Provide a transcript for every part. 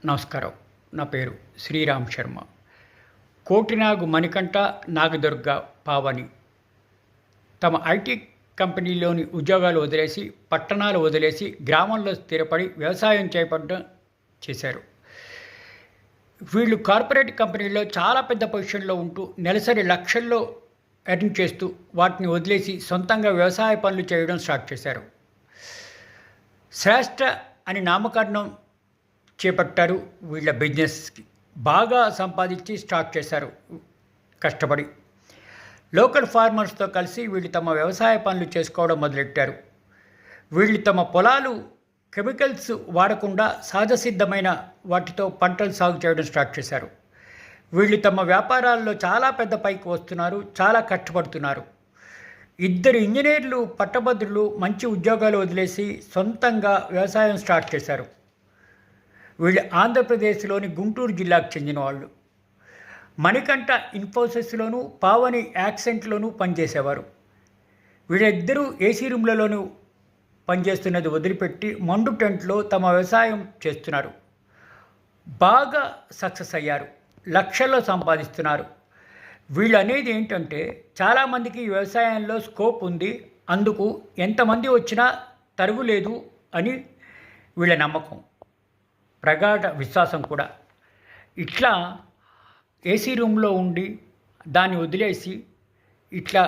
నమస్కారం. నా పేరు శ్రీరామ్ శర్మ. కోటినాగు మణికంఠ, నాగదుర్గ పావని తమ ఐటీ కంపెనీలోని ఉద్యోగాలు వదిలేసి, పట్టణాలు వదిలేసి గ్రామంలో స్థిరపడి వ్యవసాయం చేశారు. వీళ్ళు కార్పొరేట్ కంపెనీలో చాలా పెద్ద పొజిషన్లో ఉంటూ నెలసరి లక్షల్లో ఎర్న్ చేస్తూ వాటిని వదిలేసి సొంతంగా వ్యవసాయ పనులు చేయడం స్టార్ట్ చేశారు. శ్రేష్ఠ అని నామకరణం చేపట్టారు. వీళ్ళ బిజినెస్కి బాగా సంపాదించి స్టార్ట్ చేశారు కష్టపడి. లోకల్ ఫార్మర్స్తో కలిసి వీళ్ళు తమ వ్యవసాయ పనులు చేసుకోవడం మొదలెట్టారు. వీళ్ళు తమ పొలాలు కెమికల్స్ వాడకుండా సహజసిద్ధమైన వాటితో పంటలు సాగు చేయడం స్టార్ట్ చేశారు. వీళ్ళు తమ వ్యాపారాల్లో చాలా పెద్ద పైకి వస్తున్నారు, చాలా కష్టపడుతున్నారు. 2 ఇంజనీర్లు పట్టభద్రులు మంచి ఉద్యోగాలు వదిలేసి సొంతంగా వ్యవసాయం స్టార్ట్ చేశారు. వీళ్ళు ఆంధ్రప్రదేశ్లోని గుంటూరు జిల్లాకు చెందిన వాళ్ళు. మణికంఠ ఇన్ఫోసిస్లోను, పావని యాక్సెంట్లోనూ పనిచేసేవారు. వీళ్ళిద్దరూ ఏసీ రూమ్లలోనూ పనిచేస్తున్నది వదిలిపెట్టి మండు టెంట్లో తమ వ్యవసాయం చేస్తున్నారు. బాగా సక్సెస్ అయ్యారు, లక్షల్లో సంపాదిస్తున్నారు. వీళ్ళు అనేది ఏంటంటే, చాలామందికి వ్యవసాయంలో స్కోప్ ఉంది, అందుకు ఎంతమంది వచ్చినా తరుగులేదు అని వీళ్ళ నమ్మకం, ప్రగాఢ విశ్వాసం కూడా. ఇట్లా ఏసీ రూమ్లో ఉండి దాన్ని వదిలేసి ఇట్లా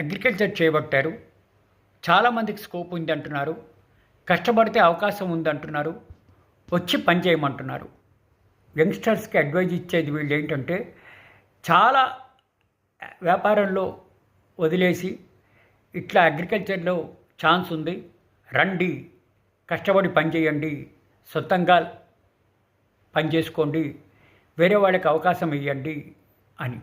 అగ్రికల్చర్ చేయబట్టారు. చాలామందికి స్కోప్ ఉంది అంటున్నారు, కష్టపడితే అవకాశం ఉంది అంటున్నారు, వచ్చి పని చేయమంటున్నారు. యంగ్స్టర్స్కి అడ్వైజ్ ఇచ్చేది వీళ్ళు ఏంటంటే, చాలా వ్యాపారంలో వదిలేసి ఇట్లా అగ్రికల్చర్లో ఛాన్స్ ఉంది, రండి, కష్టపడి పని చేయండి, సొంతంగా పని చేసుకోండి, వేరే వాళ్ళకి అవకాశం ఇవ్వండి అని.